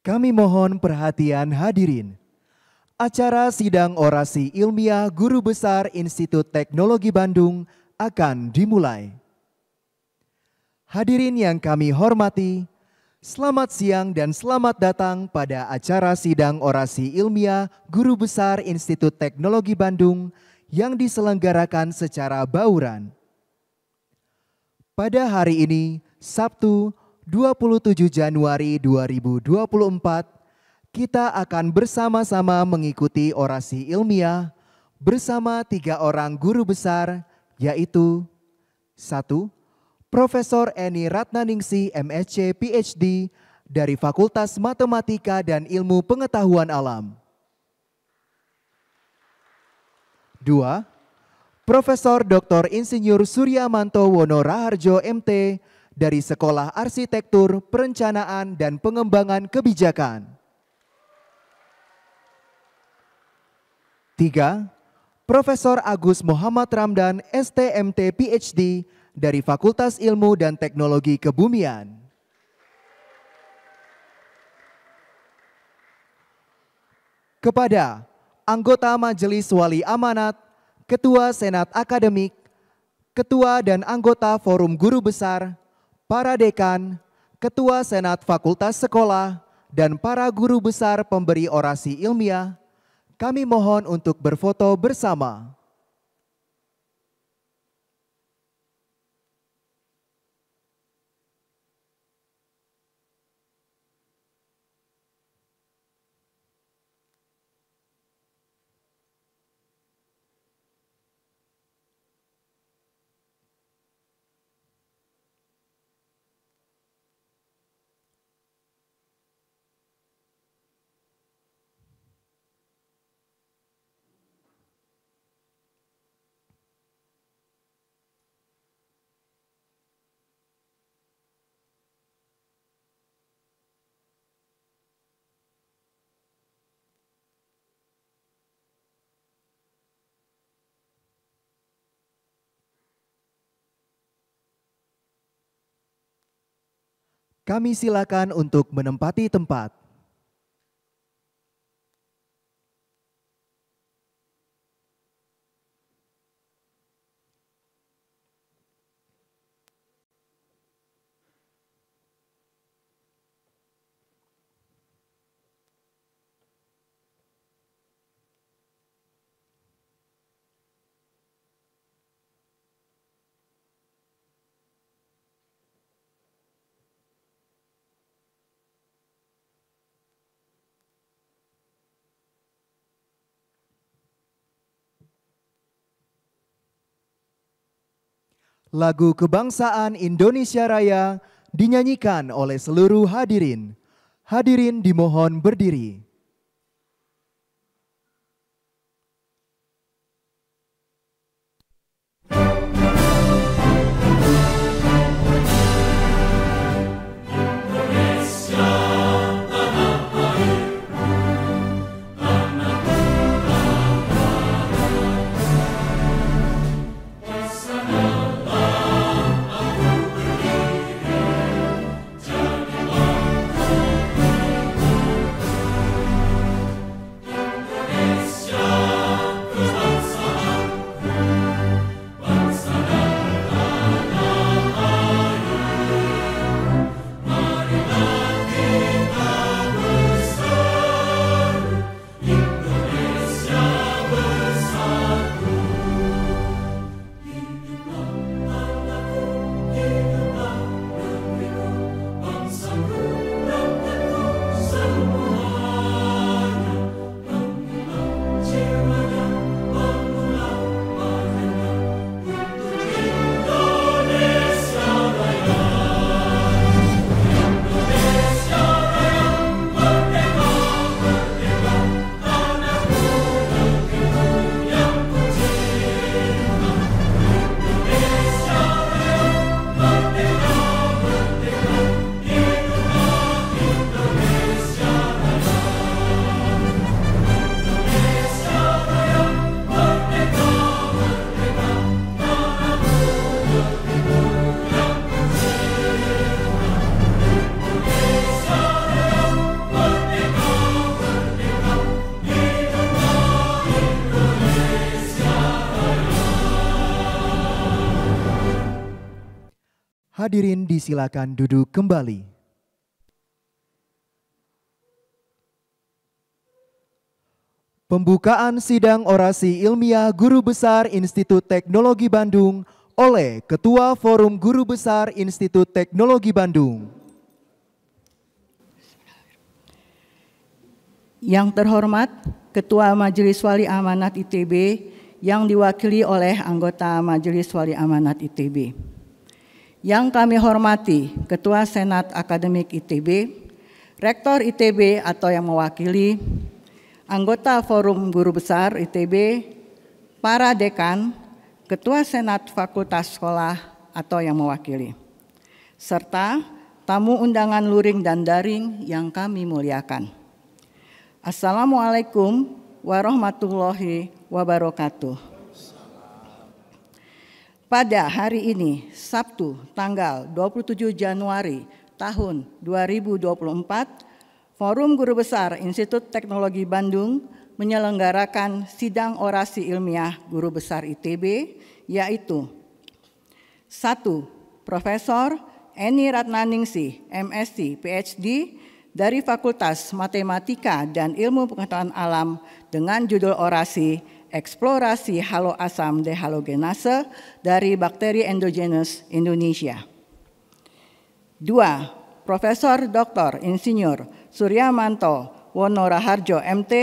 Kami mohon perhatian hadirin. Acara sidang orasi ilmiah Guru Besar Institut Teknologi Bandung akan dimulai. Hadirin yang kami hormati, selamat siang dan selamat datang pada acara sidang orasi ilmiah Guru Besar Institut Teknologi Bandung yang diselenggarakan secara bauran. Pada hari ini, Sabtu 27 Januari 2024, kita akan bersama-sama mengikuti orasi ilmiah bersama 3 orang guru besar, yaitu 1. Profesor Eni Ratnaningsih MSc PhD dari Fakultas Matematika dan Ilmu Pengetahuan Alam. 2. Profesor Dr. Insinyur Suryamanto Wono Raharjo MT dari Sekolah Arsitektur, Perencanaan, dan Pengembangan Kebijakan. 3. Profesor Agus Muhammad Ramdan STMT PhD dari Fakultas Ilmu dan Teknologi Kebumian. Kepada anggota Majelis Wali Amanat, Ketua Senat Akademik, Ketua dan anggota Forum Guru Besar, para dekan, Ketua Senat Fakultas Sekolah, dan para guru besar pemberi orasi ilmiah, kami mohon untuk berfoto bersama. Kami silakan untuk menempati tempat. Lagu Kebangsaan Indonesia Raya dinyanyikan oleh seluruh hadirin. Hadirin dimohon berdiri. Hadirin disilakan duduk kembali. Pembukaan sidang orasi ilmiah Guru Besar Institut Teknologi Bandung oleh Ketua Forum Guru Besar Institut Teknologi Bandung. Yang terhormat Ketua Majelis Wali Amanat ITB yang diwakili oleh anggota Majelis Wali Amanat ITB. Yang kami hormati Ketua Senat Akademik ITB, Rektor ITB atau yang mewakili, anggota Forum Guru Besar ITB, para dekan, Ketua Senat Fakultas Sekolah atau yang mewakili, serta tamu undangan luring dan daring yang kami muliakan. Assalamualaikum warahmatullahi wabarakatuh. Pada hari ini, Sabtu tanggal 27 Januari tahun 2024, Forum Guru Besar Institut Teknologi Bandung menyelenggarakan sidang orasi ilmiah Guru Besar ITB, yaitu 1. Profesor Eni Ratnaningsih, MSc, PhD, dari Fakultas Matematika dan Ilmu Pengetahuan Alam dengan judul orasi Eksplorasi Halo Asam Dehalogenase dari Bakteri Endogenus Indonesia. 2. Profesor Dr. Insinyur Suryamanto Wonoraharjo MT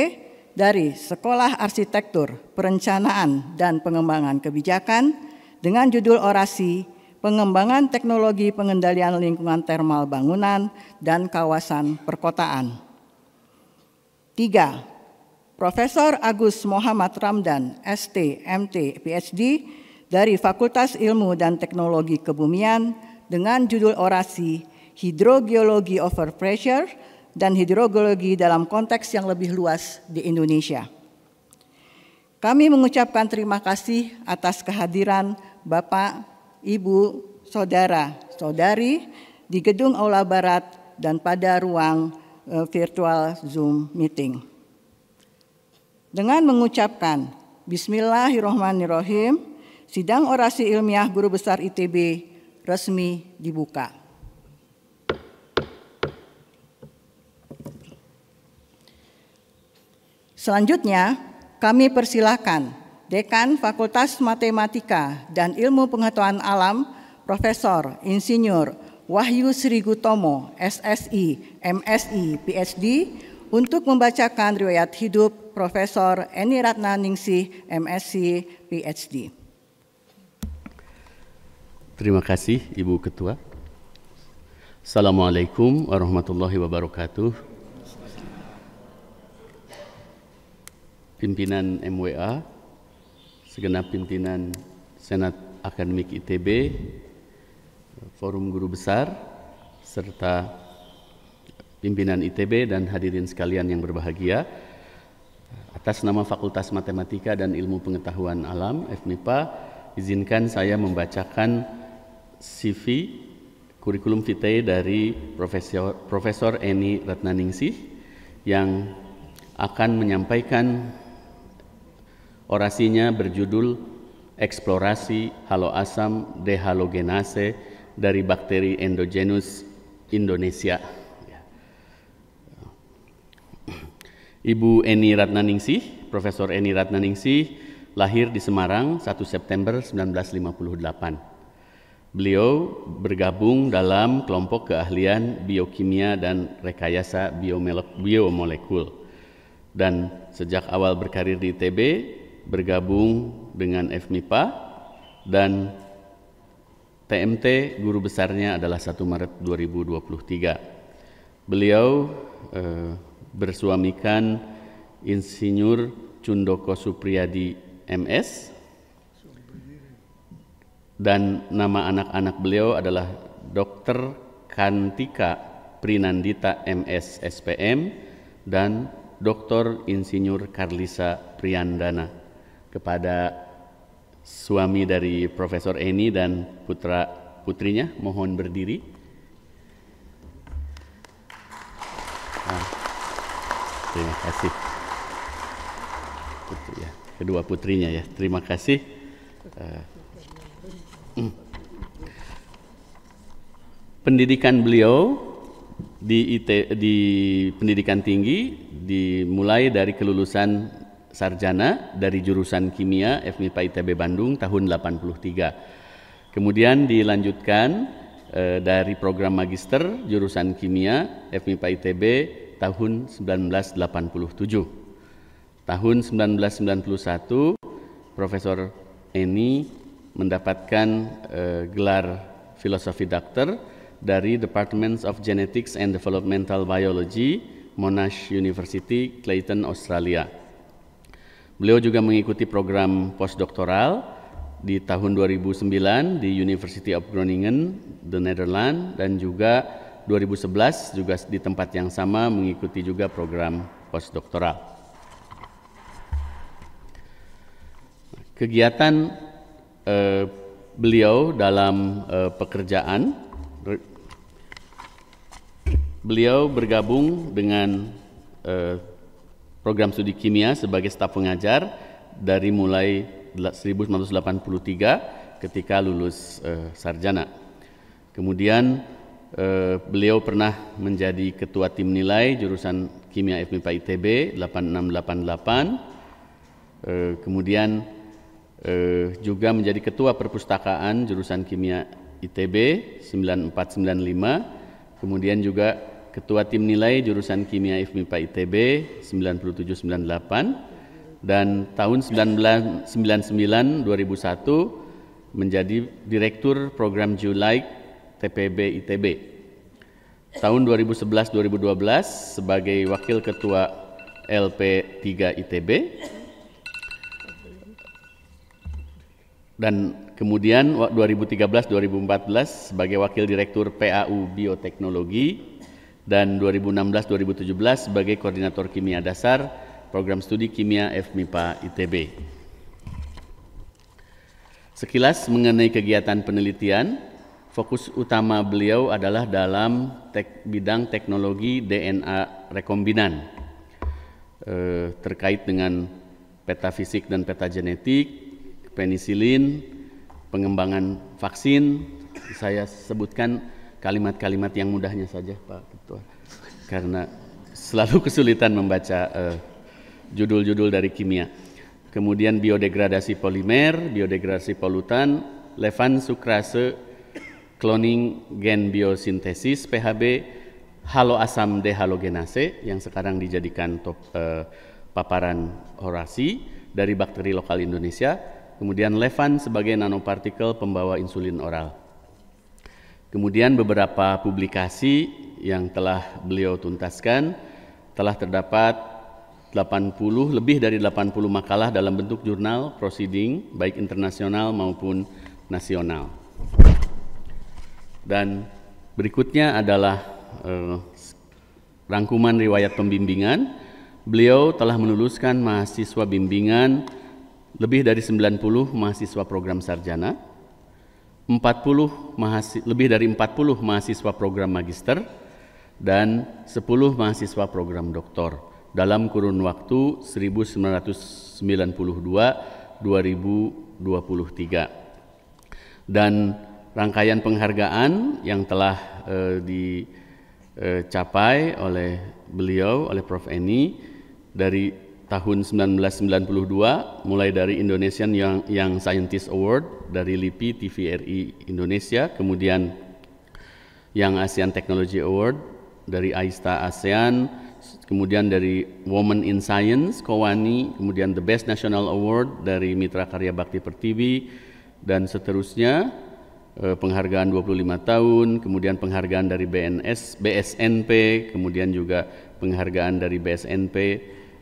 dari Sekolah Arsitektur, Perencanaan dan Pengembangan Kebijakan dengan judul orasi Pengembangan Teknologi Pengendalian Lingkungan Termal Bangunan dan Kawasan Perkotaan. 3. Profesor Agus Muhammad Ramdan, ST, MT, PhD dari Fakultas Ilmu dan Teknologi Kebumian dengan judul orasi Hidrogeologi Overpressure dan Hidrogeologi dalam konteks yang lebih luas di Indonesia. Kami mengucapkan terima kasih atas kehadiran Bapak, Ibu, Saudara, Saudari di Gedung Aula Barat dan pada ruang virtual Zoom meeting. Dengan mengucapkan Bismillahirrahmanirrahim, sidang orasi ilmiah Guru Besar ITB resmi dibuka. Selanjutnya, kami persilakan Dekan Fakultas Matematika dan Ilmu Pengetahuan Alam, Profesor Insinyur Wahyu Sri Gutomo, SSI, MSI, PhD, untuk membacakan riwayat hidup Profesor Eni Ratnaningsih, MSc, PhD. Terima kasih Ibu Ketua. Assalamualaikum warahmatullahi wabarakatuh. Pimpinan MWA, segenap pimpinan Senat Akademik ITB, Forum Guru Besar, serta pimpinan ITB dan hadirin sekalian yang berbahagia. Atas nama Fakultas Matematika dan Ilmu Pengetahuan Alam, FMIPA, izinkan saya membacakan CV kurikulum vitae dari Profesor Eni Ratnaningsih yang akan menyampaikan orasinya berjudul Eksplorasi Halo Asam Dehalogenase dari Bakteri Endogenus Indonesia. Ibu Eni Ratnaningsih, Profesor Eni Ratnaningsih, lahir di Semarang 1 September 1958. Beliau bergabung dalam kelompok keahlian biokimia dan rekayasa biomolekul. Dan sejak awal berkarir di ITB, bergabung dengan FMIPA dan TMT guru besarnya adalah 1 Maret 2023. Beliau bersuamikan Insinyur Cundoko Supriyadi MS dan nama anak-anak beliau adalah Dr. Kantika Prinandita MS SPM dan Dr. Insinyur Karlisa Priyandana. Kepada suami dari Profesor Eni dan putrinya mohon berdiri. Terima kasih. Kedua putrinya ya, terima kasih. Pendidikan beliau di pendidikan tinggi dimulai dari kelulusan sarjana dari jurusan kimia FMIPA ITB Bandung tahun 83. Kemudian dilanjutkan dari program magister jurusan kimia FMIPA ITB tahun 1987. Tahun 1991 Profesor Eni mendapatkan gelar filosofi doktor dari Department of Genetics and Developmental Biology, Monash University, Clayton, Australia. Beliau juga mengikuti program postdoktoral di tahun 2009 di University of Groningen, the Netherlands, dan juga 2011 juga di tempat yang sama mengikuti juga program postdoktoral. Kegiatan beliau dalam pekerjaan, beliau bergabung dengan program studi kimia sebagai staf pengajar dari mulai 1983 ketika lulus sarjana. Kemudian beliau pernah menjadi ketua tim nilai jurusan kimia FMIPA ITB 8688. Kemudian juga menjadi ketua perpustakaan jurusan kimia ITB 9495, kemudian juga ketua tim nilai jurusan kimia FMIPA ITB 9798, dan tahun 1999-2001 menjadi direktur program Julight TPB ITB. Tahun 2011-2012 sebagai wakil ketua LP3 ITB. Dan kemudian 2013-2014 sebagai wakil direktur PAU Bioteknologi, dan 2016-2017 sebagai koordinator kimia dasar program studi kimia FMIPA ITB. Sekilas mengenai kegiatan penelitian, fokus utama beliau adalah dalam bidang teknologi DNA rekombinan terkait dengan petafisik dan petagenetik, penisilin, pengembangan vaksin. Saya sebutkan kalimat-kalimat yang mudahnya saja, Pak Ketua, karena selalu kesulitan membaca judul-judul dari kimia. Kemudian biodegradasi polimer, biodegradasi polutan, levan sukrase, cloning gen biosintesis PHB, haloasam dehalogenase yang sekarang dijadikan paparan orasi dari bakteri lokal Indonesia. Kemudian levan sebagai nanopartikel pembawa insulin oral. Kemudian beberapa publikasi yang telah beliau tuntaskan, telah terdapat lebih dari 80 makalah dalam bentuk jurnal proceeding baik internasional maupun nasional. Dan berikutnya adalah rangkuman riwayat pembimbingan. Beliau telah meluluskan mahasiswa bimbingan lebih dari 90 mahasiswa program sarjana, lebih dari 40 mahasiswa program magister, dan 10 mahasiswa program doktor dalam kurun waktu 1992-2023. Dan rangkaian penghargaan yang telah dicapai oleh beliau, oleh Prof. Eni dari tahun 1992, mulai dari Indonesian Young Scientist Award dari LIPI TVRI Indonesia, kemudian Young Asian Technology Award dari AISTA ASEAN, kemudian dari Women in Science Kowani, kemudian The Best National Award dari Mitra Karya Bakti Pertiwi, dan seterusnya, penghargaan 25 tahun, kemudian penghargaan dari BSNP, kemudian juga penghargaan dari BSNP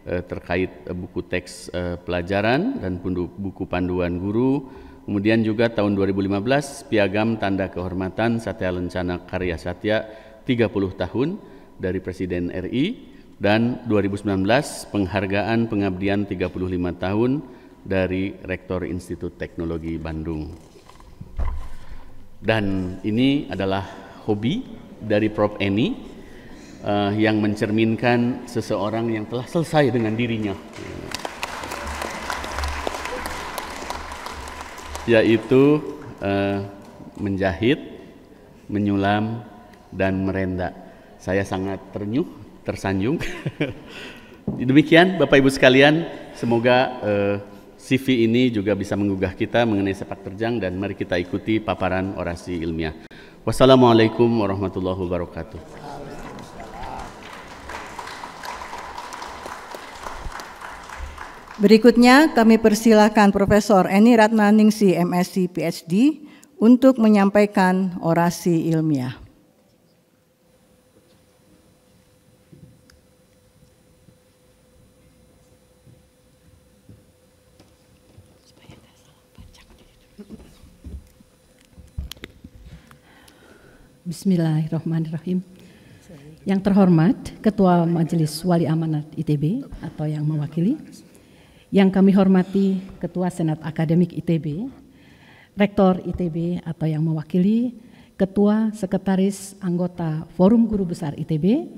terkait buku teks pelajaran dan buku panduan guru. Kemudian juga tahun 2015 Piagam Tanda Kehormatan Satya Lencana Karya Satya 30 tahun dari Presiden RI, dan 2019 penghargaan pengabdian 35 tahun dari Rektor Institut Teknologi Bandung. Dan ini adalah hobi dari Prof. Eni yang mencerminkan seseorang yang telah selesai dengan dirinya, yaitu menjahit, menyulam, dan merenda. Saya sangat tersanjung. Demikian Bapak Ibu sekalian, semoga CV ini juga bisa menggugah kita mengenai sepak terjang, dan mari kita ikuti paparan orasi ilmiah. Wassalamualaikum warahmatullahi wabarakatuh. Berikutnya kami persilakan Profesor Eni Ratnaningsih, MSc, PhD, untuk menyampaikan orasi ilmiah. Bismillahirrahmanirrahim. Yang terhormat Ketua Majelis Wali Amanat ITB atau yang mewakili, yang kami hormati Ketua Senat Akademik ITB, Rektor ITB atau yang mewakili, Ketua, Sekretaris, Anggota Forum Guru Besar ITB,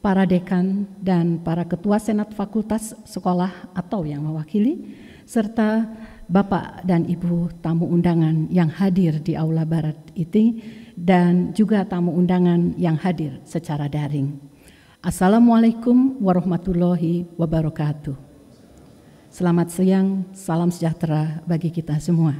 para dekan dan para Ketua Senat Fakultas Sekolah atau yang mewakili, serta Bapak dan Ibu tamu undangan yang hadir di Aula Barat IT dan juga tamu undangan yang hadir secara daring. Assalamualaikum warahmatullahi wabarakatuh. Selamat siang, salam sejahtera bagi kita semua.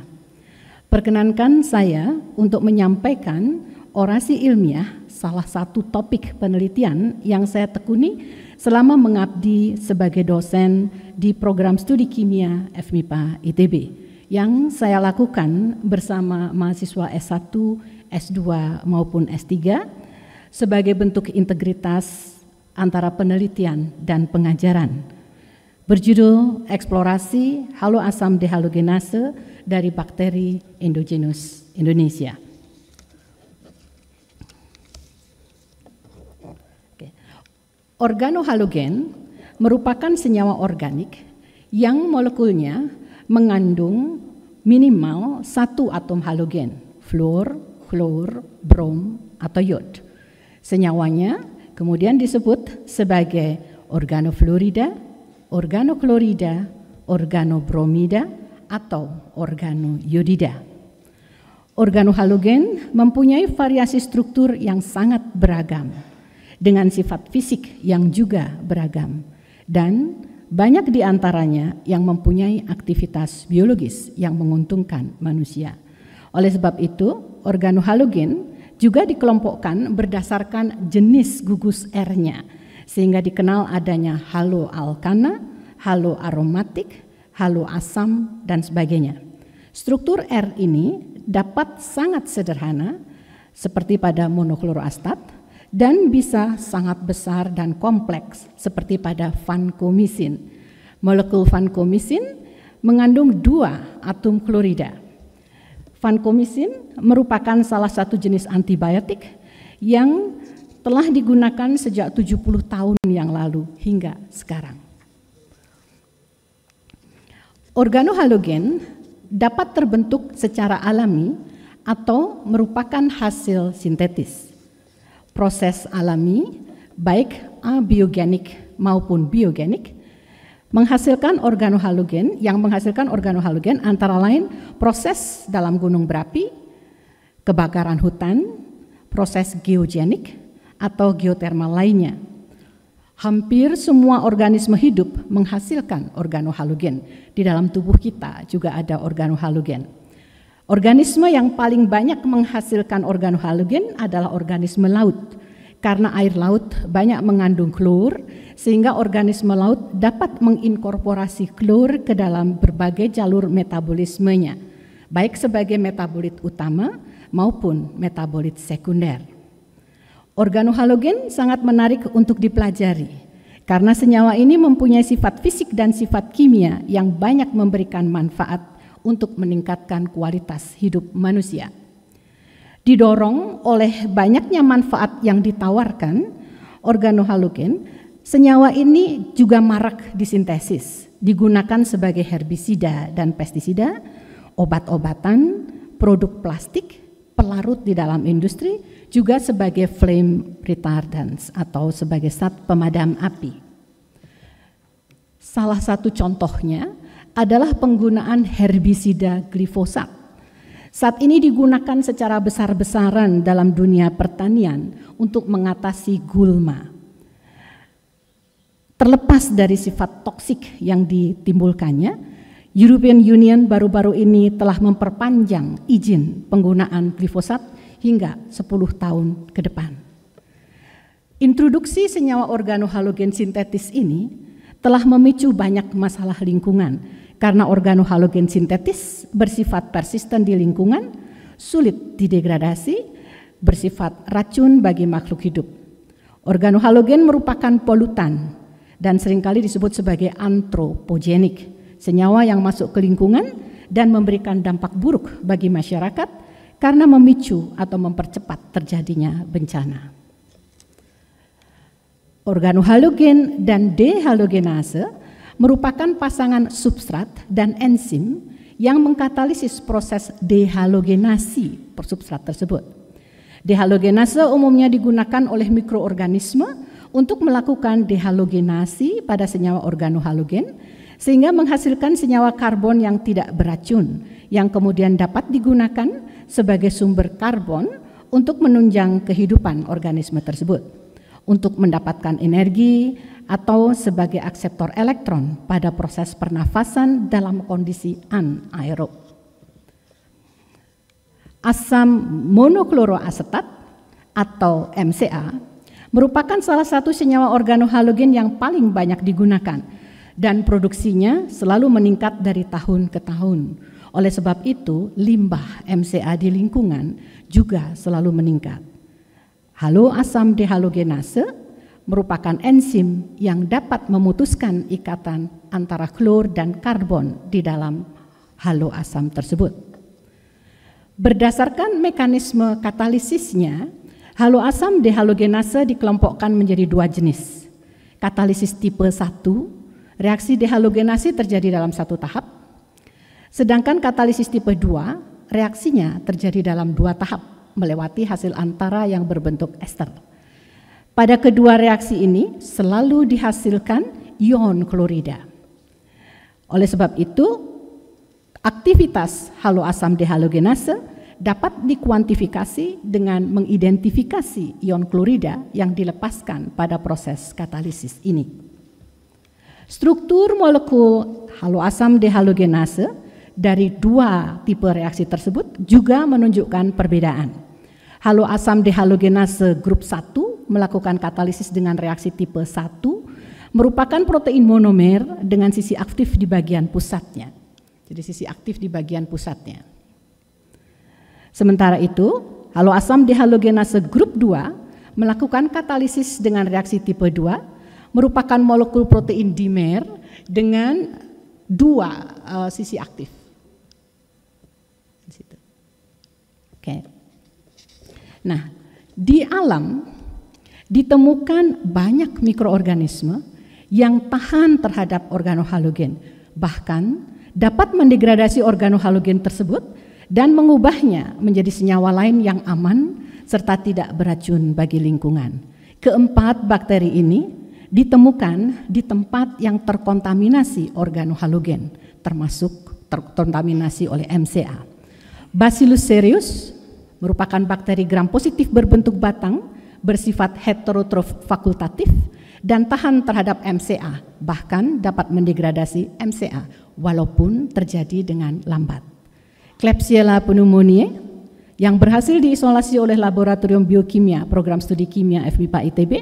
Perkenankan saya untuk menyampaikan orasi ilmiah, salah satu topik penelitian yang saya tekuni selama mengabdi sebagai dosen di program studi kimia FMIPA ITB, yang saya lakukan bersama mahasiswa S1, S2 maupun S3 sebagai bentuk integritas antara penelitian dan pengajaran, berjudul Eksplorasi Haloasam Dehalogenase dari Bakteri Endogenus Indonesia. Organohalogen merupakan senyawa organik yang molekulnya mengandung minimal satu atom halogen, fluor, klor, brom, atau iod. Senyawanya kemudian disebut sebagai organofluorida, organoklorida, organobromida, atau organoiodida. Organohalogen mempunyai variasi struktur yang sangat beragam, dengan sifat fisik yang juga beragam, dan banyak di antaranya yang mempunyai aktivitas biologis yang menguntungkan manusia. Oleh sebab itu, organohalogen juga dikelompokkan berdasarkan jenis gugus R-nya, sehingga dikenal adanya haloalkana, haloaromatik, haloasam, dan sebagainya. Struktur R ini dapat sangat sederhana, seperti pada monokloroastat, dan bisa sangat besar dan kompleks, seperti pada vankomisin. Molekul vankomisin mengandung 2 atom klorida. Vankomisin merupakan salah satu jenis antibiotik yang telah digunakan sejak 70 tahun yang lalu hingga sekarang. Organohalogen dapat terbentuk secara alami atau merupakan hasil sintetis. Proses alami, baik abiogenik maupun biogenik, menghasilkan organohalogen. Yang menghasilkan organohalogen antara lain proses dalam gunung berapi, kebakaran hutan, proses geogenik, atau geotermal lainnya. Hampir semua organisme hidup menghasilkan organohalogen. Di dalam tubuh kita juga ada organohalogen. Organisme yang paling banyak menghasilkan organohalogen adalah organisme laut. Karena air laut banyak mengandung klor, sehingga organisme laut dapat menginkorporasi klor ke dalam berbagai jalur metabolismenya, baik sebagai metabolit utama maupun metabolit sekunder. Organohalogen sangat menarik untuk dipelajari, karena senyawa ini mempunyai sifat fisik dan sifat kimia yang banyak memberikan manfaat untuk meningkatkan kualitas hidup manusia. Didorong oleh banyaknya manfaat yang ditawarkan organohalogen, senyawa ini juga marak disintesis, digunakan sebagai herbisida dan pestisida, obat-obatan, produk plastik, pelarut di dalam industri, juga sebagai flame retardants atau sebagai zat pemadam api. Salah satu contohnya adalah penggunaan herbisida glifosat Saat ini digunakan secara besar-besaran dalam dunia pertanian untuk mengatasi gulma. Terlepas dari sifat toksik yang ditimbulkannya, European Union baru-baru ini telah memperpanjang izin penggunaan glifosat hingga 10 tahun ke depan. Introduksi senyawa organohalogen sintetis ini telah memicu banyak masalah lingkungan karena organohalogen sintetis bersifat persisten di lingkungan, sulit didegradasi, bersifat racun bagi makhluk hidup. Organohalogen merupakan polutan dan seringkali disebut sebagai antropogenik, senyawa yang masuk ke lingkungan dan memberikan dampak buruk bagi masyarakat karena memicu atau mempercepat terjadinya bencana. Organohalogen dan dehalogenase merupakan pasangan substrat dan enzim yang mengkatalisis proses dehalogenasi substrat tersebut. Dehalogenase umumnya digunakan oleh mikroorganisme untuk melakukan dehalogenasi pada senyawa organohalogen sehingga menghasilkan senyawa karbon yang tidak beracun yang kemudian dapat digunakan sebagai sumber karbon untuk menunjang kehidupan organisme tersebut, untuk mendapatkan energi atau sebagai akseptor elektron pada proses pernafasan dalam kondisi anaerob. Asam monokloroasetat atau MCA merupakan salah satu senyawa organohalogen yang paling banyak digunakan dan produksinya selalu meningkat dari tahun ke tahun. Oleh sebab itu, limbah MCA di lingkungan juga selalu meningkat. Haloasam dehalogenase merupakan enzim yang dapat memutuskan ikatan antara klor dan karbon di dalam haloasam tersebut. Berdasarkan mekanisme katalisisnya, haloasam dehalogenase dikelompokkan menjadi 2 jenis. Katalisis tipe 1, reaksi dehalogenasi terjadi dalam 1 tahap. Sedangkan katalisis tipe 2, reaksinya terjadi dalam 2 tahap, melewati hasil antara yang berbentuk ester. Pada kedua reaksi ini selalu dihasilkan ion klorida. Oleh sebab itu, aktivitas haloasam dehalogenase dapat dikuantifikasi dengan mengidentifikasi ion klorida yang dilepaskan pada proses katalisis ini. Struktur molekul haloasam dehalogenase dari 2 tipe reaksi tersebut juga menunjukkan perbedaan. Haloasam dehalogenase grup 1 melakukan katalisis dengan reaksi tipe 1 merupakan protein monomer dengan sisi aktif di bagian pusatnya. Jadi sisi aktif di bagian pusatnya. Sementara itu, haloasam dehalogenase grup 2 melakukan katalisis dengan reaksi tipe 2 merupakan molekul protein dimer dengan 2 sisi aktif. Oke. Nah, di alam ditemukan banyak mikroorganisme yang tahan terhadap organohalogen, bahkan dapat mendegradasi organohalogen tersebut dan mengubahnya menjadi senyawa lain yang aman serta tidak beracun bagi lingkungan. Keempat bakteri ini ditemukan di tempat yang terkontaminasi organohalogen, termasuk terkontaminasi oleh MCA. Bacillus cereus merupakan bakteri gram positif berbentuk batang, bersifat heterotrof fakultatif dan tahan terhadap MCA, bahkan dapat mendegradasi MCA walaupun terjadi dengan lambat. Klebsiella pneumoniae yang berhasil diisolasi oleh Laboratorium Biokimia Program Studi Kimia FMIPA ITB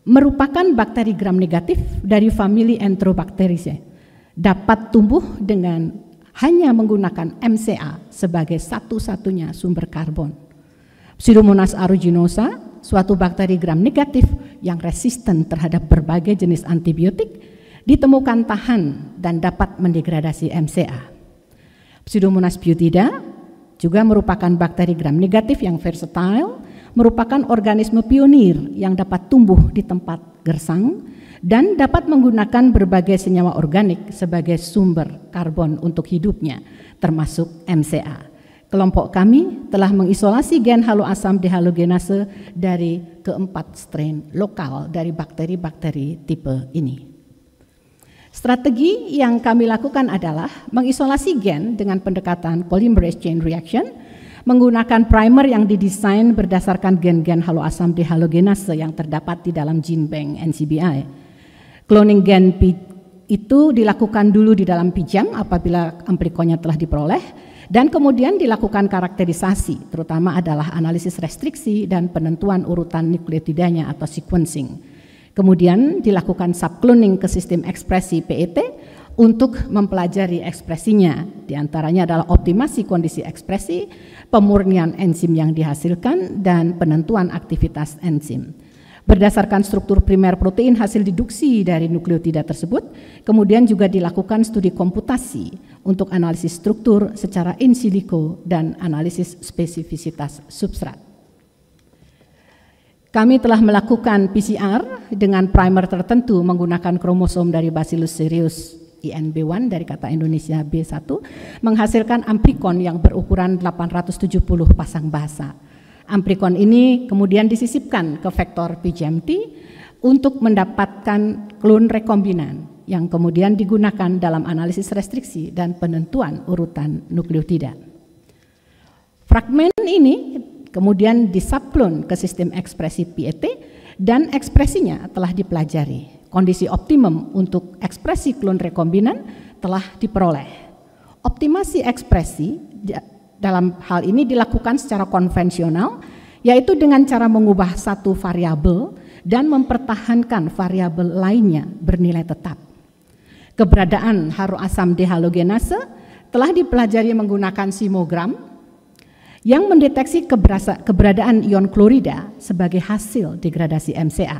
merupakan bakteri gram negatif dari famili Enterobacteriaceae, dapat tumbuh dengan hanya menggunakan MCA sebagai satu-satunya sumber karbon. Pseudomonas aeruginosa, suatu bakteri gram negatif yang resisten terhadap berbagai jenis antibiotik, ditemukan tahan dan dapat mendegradasi MCA. Pseudomonas butida juga merupakan bakteri gram negatif yang versatile, merupakan organisme pionir yang dapat tumbuh di tempat gersang dan dapat menggunakan berbagai senyawa organik sebagai sumber karbon untuk hidupnya, termasuk MCA. Kelompok kami telah mengisolasi gen haloasam dehalogenase dari keempat strain lokal dari bakteri-bakteri tipe ini. Strategi yang kami lakukan adalah mengisolasi gen dengan pendekatan polymerase chain reaction, menggunakan primer yang didesain berdasarkan gen-gen haloasam dehalogenase yang terdapat di dalam gene bank NCBI. Cloning gen itu dilakukan dulu di dalam PGEM apabila amplikonya telah diperoleh, dan kemudian dilakukan karakterisasi, terutama adalah analisis restriksi dan penentuan urutan nukleotidanya atau sequencing. Kemudian dilakukan subcloning ke sistem ekspresi PET untuk mempelajari ekspresinya. Di antaranya adalah optimasi kondisi ekspresi, pemurnian enzim yang dihasilkan, dan penentuan aktivitas enzim. Berdasarkan struktur primer protein hasil deduksi dari nukleotida tersebut, kemudian juga dilakukan studi komputasi untuk analisis struktur secara in silico dan analisis spesifisitas substrat. Kami telah melakukan PCR dengan primer tertentu menggunakan kromosom dari Bacillus cereus INB1 dari kata Indonesia B1, menghasilkan amplikon yang berukuran 870 pasang basa. Amplikon ini kemudian disisipkan ke vektor PGMT untuk mendapatkan klon rekombinan yang kemudian digunakan dalam analisis restriksi dan penentuan urutan nukleotida. Fragmen ini kemudian disubklon ke sistem ekspresi PET dan ekspresinya telah dipelajari. Kondisi optimum untuk ekspresi klon rekombinan telah diperoleh. Optimasi ekspresi dalam hal ini dilakukan secara konvensional, yaitu dengan cara mengubah satu variabel dan mempertahankan variabel lainnya bernilai tetap. Keberadaan haloasam dehalogenase telah dipelajari menggunakan simogram yang mendeteksi keberadaan ion klorida sebagai hasil degradasi MCA.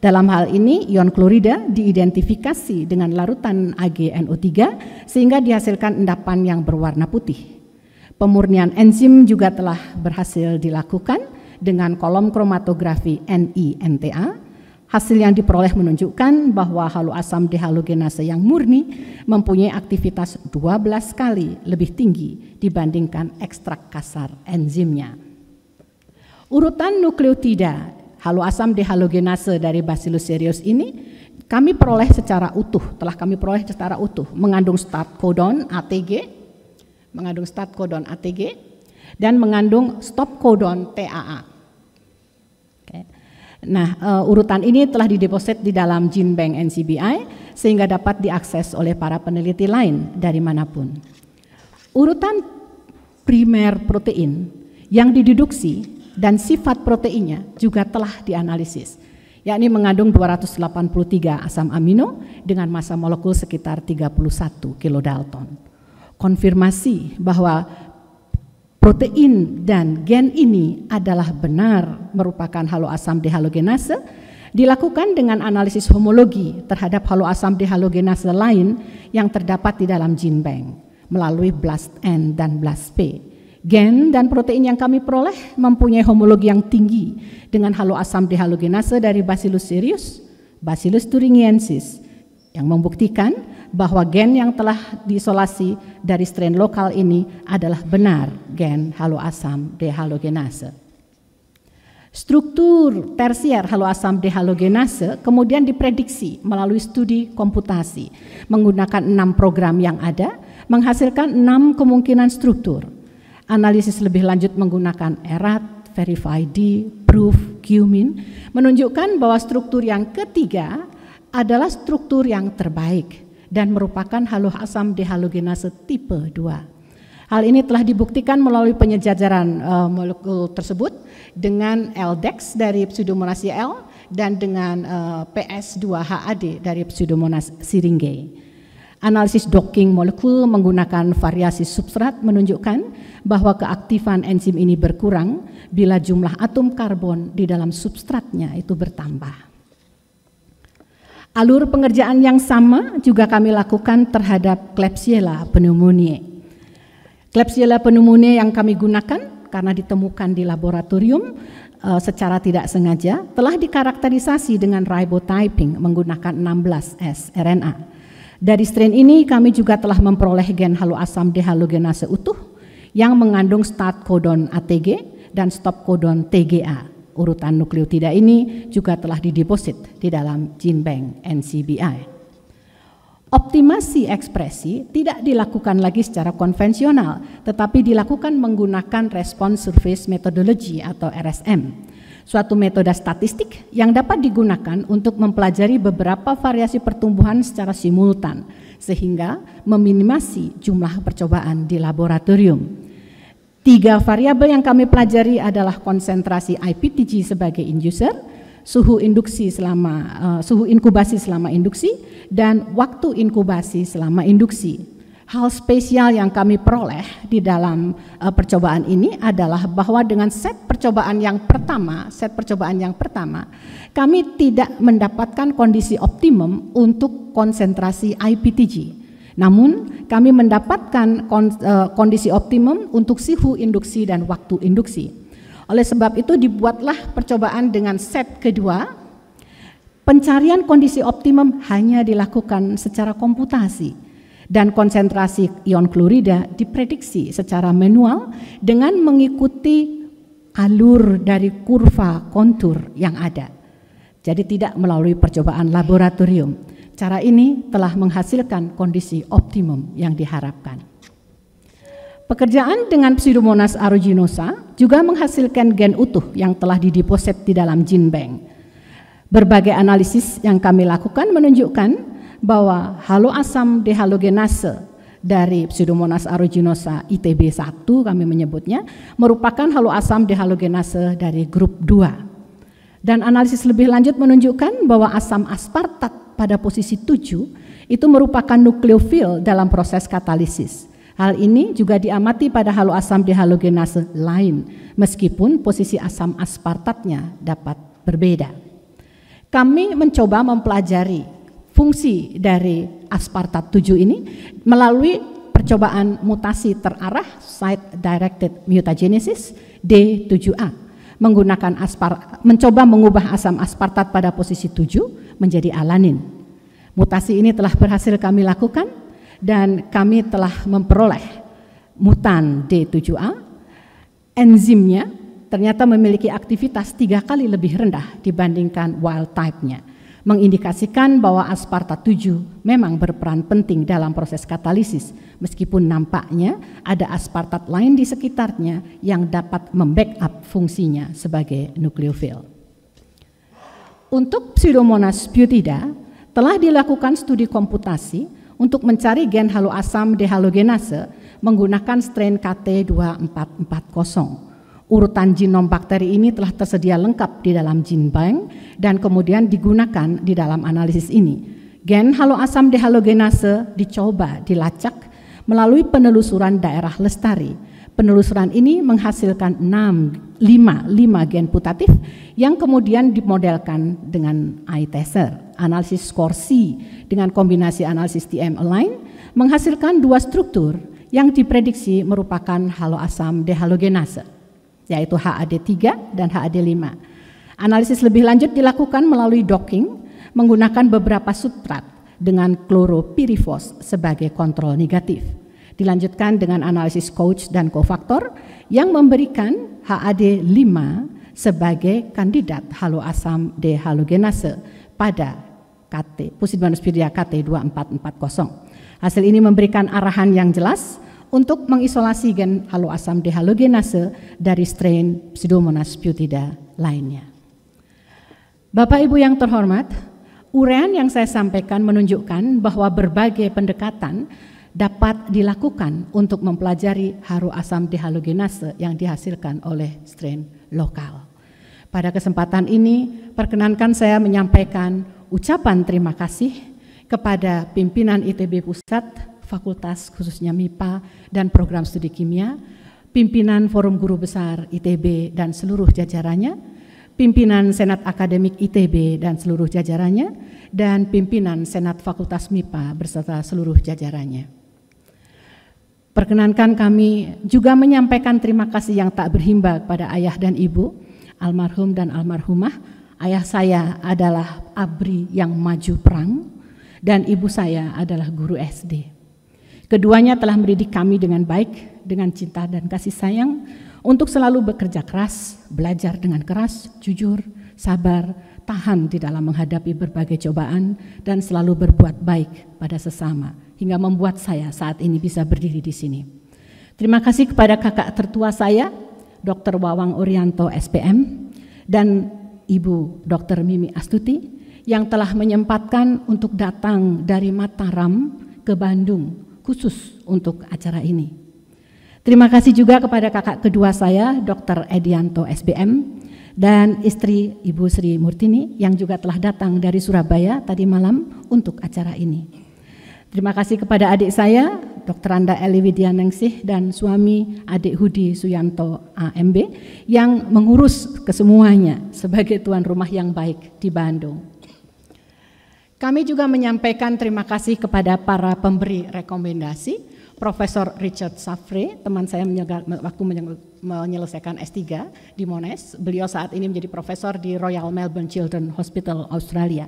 Dalam hal ini, ion klorida diidentifikasi dengan larutan AgNO3 sehingga dihasilkan endapan yang berwarna putih. Pemurnian enzim juga telah berhasil dilakukan dengan kolom kromatografi NI-NTA. Hasil yang diperoleh menunjukkan bahwa haloasam dehalogenase yang murni mempunyai aktivitas 12 kali lebih tinggi dibandingkan ekstrak kasar enzimnya. Urutan nukleotida haloasam dehalogenase dari Bacillus cereus ini kami peroleh secara utuh, mengandung start codon ATG, dan mengandung stop codon TAA. Nah, urutan ini telah dideposit di dalam gene bank NCBI sehingga dapat diakses oleh para peneliti lain dari manapun. Urutan primer protein yang dideduksi dan sifat proteinnya juga telah dianalisis, yakni mengandung 283 asam amino dengan massa molekul sekitar 31 kilodalton. Konfirmasi bahwa protein dan gen ini adalah benar merupakan haloasam dehalogenase dilakukan dengan analisis homologi terhadap haloasam dehalogenase lain yang terdapat di dalam gene bank melalui BLAST-N dan BLAST-P. Gen dan protein yang kami peroleh mempunyai homologi yang tinggi dengan haloasam dehalogenase dari Bacillus cereus, Bacillus thuringiensis, yang membuktikan bahwa gen yang telah diisolasi dari strain lokal ini adalah benar gen haloasam dehalogenase. Struktur tersier haloasam dehalogenase kemudian diprediksi melalui studi komputasi menggunakan 6 program yang ada, menghasilkan 6 kemungkinan struktur. Analisis lebih lanjut menggunakan ERAT, VerifyD, Proof, QMIN menunjukkan bahwa struktur yang ketiga adalah struktur yang terbaik dan merupakan haloasam dehalogenase tipe 2. Hal ini telah dibuktikan melalui penyejajaran molekul tersebut dengan LDEX dari Pseudomonas L dan dengan PS2HAD dari Pseudomonas syringae. Analisis docking molekul menggunakan variasi substrat menunjukkan bahwa keaktifan enzim ini berkurang bila jumlah atom karbon di dalam substratnya itu bertambah. Alur pengerjaan yang sama juga kami lakukan terhadap Klebsiella pneumoniae. Klebsiella pneumoniae yang kami gunakan karena ditemukan di laboratorium secara tidak sengaja telah dikarakterisasi dengan ribotyping menggunakan 16S RNA. Dari strain ini kami juga telah memperoleh gen haloasam dehalogenase utuh yang mengandung start codon ATG dan stop codon TGA. Urutan nukleotida ini juga telah dideposit di dalam gene bank NCBI. Optimasi ekspresi tidak dilakukan lagi secara konvensional, tetapi dilakukan menggunakan Response Surface Methodology atau RSM, suatu metode statistik yang dapat digunakan untuk mempelajari beberapa variasi pertumbuhan secara simultan, sehingga meminimasi jumlah percobaan di laboratorium. 3 variabel yang kami pelajari adalah konsentrasi IPTG sebagai inducer, suhu inkubasi selama induksi, dan waktu inkubasi selama induksi. Hal spesial yang kami peroleh di dalam percobaan ini adalah bahwa dengan set percobaan yang pertama, kami tidak mendapatkan kondisi optimum untuk konsentrasi IPTG. Namun kami mendapatkan kondisi optimum untuk suhu induksi dan waktu induksi. Oleh sebab itu dibuatlah percobaan dengan set kedua. Pencarian kondisi optimum hanya dilakukan secara komputasi dan konsentrasi ion klorida diprediksi secara manual dengan mengikuti alur dari kurva kontur yang ada. Jadi tidak melalui percobaan laboratorium. Cara ini telah menghasilkan kondisi optimum yang diharapkan. Pekerjaan dengan Pseudomonas aeruginosa juga menghasilkan gen utuh yang telah dideposit di dalam gene bank. Berbagai analisis yang kami lakukan menunjukkan bahwa haloasam dehalogenase dari Pseudomonas aeruginosa ITB1 kami menyebutnya merupakan haloasam dehalogenase dari grup 2. Dan analisis lebih lanjut menunjukkan bahwa asam aspartat pada posisi 7 itu merupakan nukleofil dalam proses katalisis. Hal ini juga diamati pada haloasam dehalogenase lain, meskipun posisi asam aspartatnya dapat berbeda. Kami mencoba mempelajari fungsi dari aspartat 7 ini melalui percobaan mutasi terarah site directed mutagenesis D7A, mencoba mengubah asam aspartat pada posisi 7 menjadi alanin. Mutasi ini telah berhasil kami lakukan dan kami telah memperoleh mutan D7A. Enzimnya ternyata memiliki aktivitas 3 kali lebih rendah dibandingkan wild type-nya, mengindikasikan bahwa aspartat 7 memang berperan penting dalam proses katalisis, meskipun nampaknya ada aspartat lain di sekitarnya yang dapat membackup fungsinya sebagai nukleofil. Untuk Pseudomonas butida telah dilakukan studi komputasi untuk mencari gen haloasam dehalogenase menggunakan strain KT2440. Urutan genom bakteri ini telah tersedia lengkap di dalam gene bank dan kemudian digunakan di dalam analisis ini. Gen haloasam dehalogenase dicoba dilacak melalui penelusuran daerah lestari. Penelusuran ini menghasilkan 5 gen putatif yang kemudian dimodelkan dengan iTeser. Analisis skor C dengan kombinasi analisis TM-align menghasilkan 2 struktur yang diprediksi merupakan haloasam dehalogenase, yaitu HAD3 dan HAD5. Analisis lebih lanjut dilakukan melalui docking menggunakan beberapa substrat dengan kloropirifos sebagai kontrol negatif. Dilanjutkan dengan analisis coach dan kofaktor yang memberikan HAD5 sebagai kandidat haloasam dehalogenase pada Pseudomonas butida KT2440. Hasil ini memberikan arahan yang jelas untuk mengisolasi gen haloasam dehalogenase dari strain Pseudomonas butida lainnya. Bapak Ibu yang terhormat, uraian yang saya sampaikan menunjukkan bahwa berbagai pendekatan dapat dilakukan untuk mempelajari haloasam dehalogenase yang dihasilkan oleh strain lokal. Pada kesempatan ini, perkenankan saya menyampaikan ucapan terima kasih kepada pimpinan ITB Pusat, Fakultas khususnya MIPA dan Program Studi Kimia, pimpinan Forum Guru Besar ITB dan seluruh jajarannya, pimpinan Senat Akademik ITB dan seluruh jajarannya, dan pimpinan Senat Fakultas MIPA beserta seluruh jajarannya. Perkenankan kami juga menyampaikan terima kasih yang tak berhimba kepada ayah dan ibu, almarhum dan almarhumah. Ayah saya adalah ABRI yang maju perang dan ibu saya adalah guru SD. Keduanya telah mendidik kami dengan baik, dengan cinta dan kasih sayang untuk selalu bekerja keras, belajar dengan keras, jujur, sabar, bertahan di dalam menghadapi berbagai cobaan dan selalu berbuat baik pada sesama, hingga membuat saya saat ini bisa berdiri di sini. Terima kasih kepada kakak tertua saya, Dr. Wawang Urianto SPM, dan Ibu Dr. Mimi Astuti, yang telah menyempatkan untuk datang dari Mataram ke Bandung, khusus untuk acara ini. Terima kasih juga kepada kakak kedua saya, Dr. Edianto SBM, dan istri Ibu Sri Murtini yang juga telah datang dari Surabaya tadi malam untuk acara ini. Terima kasih kepada adik saya, Dr. Anda Eli Widyaningsih, dan suami adik Hudi Suyanto AMB yang mengurus kesemuanya sebagai tuan rumah yang baik di Bandung. Kami juga menyampaikan terima kasih kepada para pemberi rekomendasi, Profesor Richard Safre, teman saya waktu menyelesaikan S3 di Monash. Beliau saat ini menjadi profesor di Royal Melbourne Children's Hospital Australia.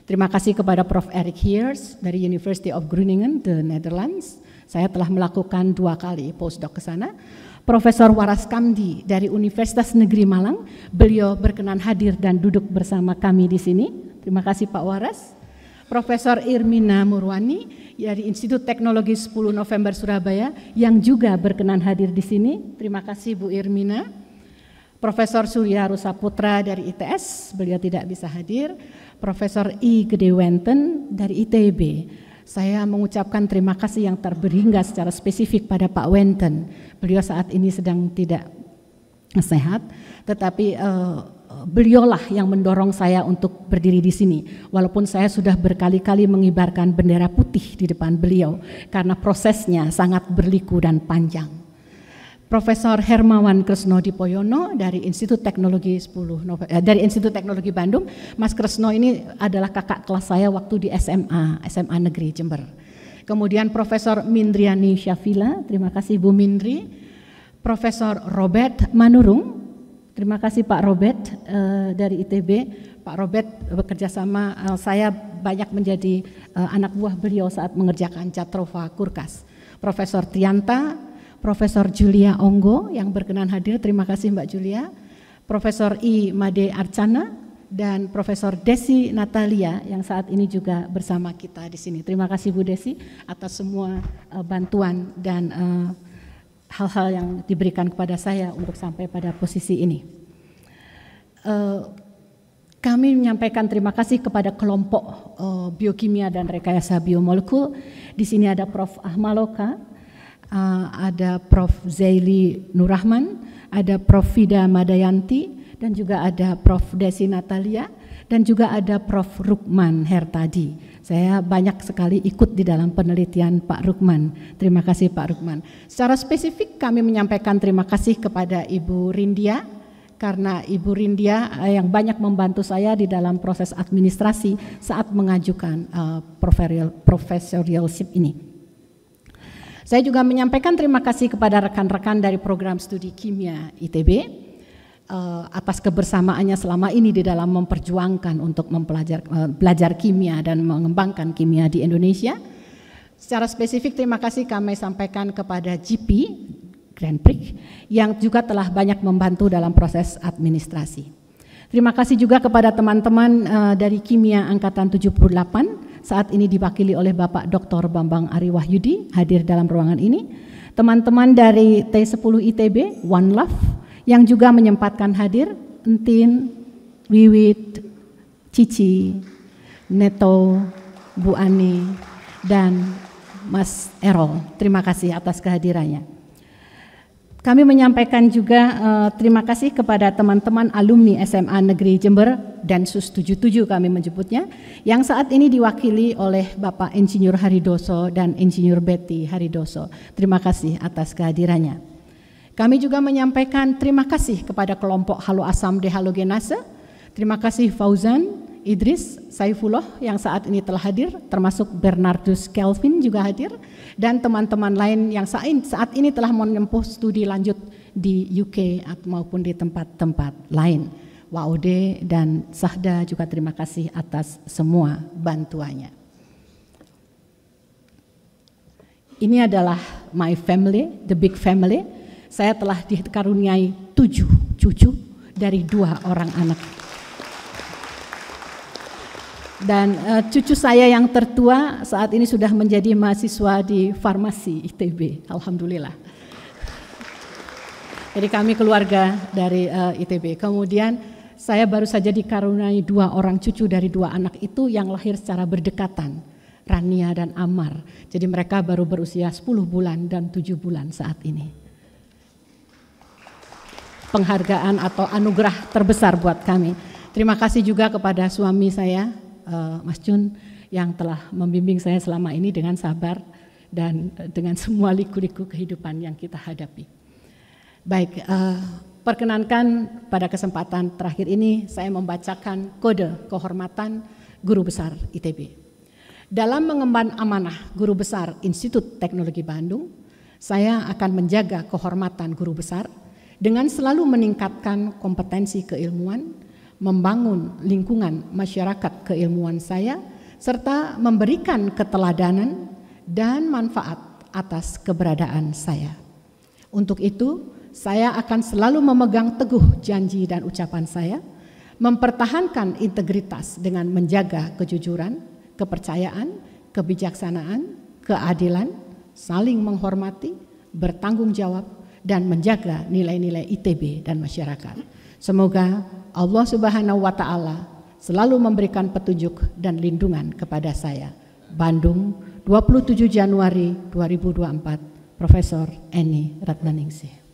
Terima kasih kepada Prof. Eric Heers dari University of Groningen, the Netherlands. Saya telah melakukan 2 kali postdoc ke sana. Profesor Waras Kamdi dari Universitas Negeri Malang, beliau berkenan hadir dan duduk bersama kami di sini. Terima kasih Pak Waras. Profesor Irmina Murwani dari Institut Teknologi 10 November Surabaya yang juga berkenan hadir di sini. Terima kasih Bu Irmina. Profesor Surya Rusaputra dari ITS, beliau tidak bisa hadir. Profesor I. Gedewenten dari ITB. Saya mengucapkan terima kasih yang terberhingga secara spesifik pada Pak Wenten. Beliau saat ini sedang tidak sehat, tetapi beliaulah yang mendorong saya untuk berdiri di sini. Walaupun saya sudah berkali-kali mengibarkan bendera putih di depan beliau karena prosesnya sangat berliku dan panjang. Profesor Hermawan Kresno Dipoyono dari Institut Teknologi dari Institut Teknologi Bandung. Mas Kresno ini adalah kakak kelas saya waktu di SMA Negeri Jember. Kemudian Profesor Mindriani Syafila, terima kasih Bu Mindri. Profesor Robert Manurung, terima kasih Pak Robert dari ITB. Pak Robert bekerja sama saya banyak menjadi anak buah beliau saat mengerjakan Catrova Kurkas. Profesor Trianta, Profesor Julia Onggo yang berkenan hadir, terima kasih Mbak Julia. Profesor I. Made Arcana dan Profesor Desi Natalia yang saat ini juga bersama kita di sini. Terima kasih Bu Desi atas semua bantuan dan hal-hal yang diberikan kepada saya untuk sampai pada posisi ini. Kami menyampaikan terima kasih kepada kelompok biokimia dan rekayasa biomolekul. Di sini ada Prof. Ahmaloka, ada Prof. Zaili Nurrahman, ada Prof. Fida Madayanti, dan juga ada Prof. Desi Natalia, dan juga ada Prof. Rukman Hertadi. Saya banyak sekali ikut di dalam penelitian Pak Rukman. Terima kasih Pak Rukman. Secara spesifik kami menyampaikan terima kasih kepada Ibu Rindia, karena Ibu Rindia yang banyak membantu saya di dalam proses administrasi saat mengajukan professorship ini. Saya juga menyampaikan terima kasih kepada rekan-rekan dari program studi kimia ITB atas kebersamaannya selama ini di dalam memperjuangkan untuk belajar kimia dan mengembangkan kimia di Indonesia. Secara spesifik terima kasih kami sampaikan kepada GP Grand Prix yang juga telah banyak membantu dalam proses administrasi. Terima kasih juga kepada teman-teman dari kimia angkatan 78 saat ini diwakili oleh Bapak Dr. Bambang Ari Wahyudi hadir dalam ruangan ini. Teman-teman dari T10 ITB, One Love, yang juga menyempatkan hadir, Entin, Wiwit, Cici, Neto, Bu Ani, dan Mas Erol. Terima kasih atas kehadirannya. Kami menyampaikan juga terima kasih kepada teman-teman alumni SMA Negeri Jember dan SUS 77 kami menyebutnya, yang saat ini diwakili oleh Bapak Insinyur Haridoso dan Insinyur Betty Haridoso. Terima kasih atas kehadirannya. Kami juga menyampaikan terima kasih kepada kelompok halo asam dehalogenase. Terima kasih Fauzan, Idris, Saifullah yang saat ini telah hadir, termasuk Bernardus Kelvin juga hadir, dan teman-teman lain yang saat ini telah menempuh studi lanjut di UK maupun di tempat-tempat lain. Waude dan Sahda juga terima kasih atas semua bantuannya. Ini adalah my family, the big family. Saya telah dikaruniai 7 cucu dari 2 orang anak. Dan cucu saya yang tertua saat ini sudah menjadi mahasiswa di farmasi ITB, alhamdulillah. Jadi kami keluarga dari ITB. Kemudian saya baru saja dikaruniai 2 orang cucu dari 2 anak itu yang lahir secara berdekatan, Rania dan Amar. Jadi mereka baru berusia 10 bulan dan 7 bulan saat ini. Penghargaan atau anugerah terbesar buat kami. Terima kasih juga kepada suami saya, Mas Jun, yang telah membimbing saya selama ini dengan sabar dan dengan semua liku-liku kehidupan yang kita hadapi. Baik, perkenankan pada kesempatan terakhir ini saya membacakan kode kehormatan Guru Besar ITB. Dalam mengemban amanah Guru Besar Institut Teknologi Bandung, saya akan menjaga kehormatan Guru Besar dengan selalu meningkatkan kompetensi keilmuan, membangun lingkungan masyarakat keilmuan saya, serta memberikan keteladanan dan manfaat atas keberadaan saya. Untuk itu, saya akan selalu memegang teguh janji dan ucapan saya, mempertahankan integritas dengan menjaga kejujuran, kepercayaan, kebijaksanaan, keadilan, saling menghormati, bertanggung jawab, dan menjaga nilai-nilai ITB dan masyarakat. Semoga Allah Subhanahu wa Ta'ala selalu memberikan petunjuk dan lindungan kepada saya. Bandung, 27 Januari 2024, Profesor Eni Ratnaningsih.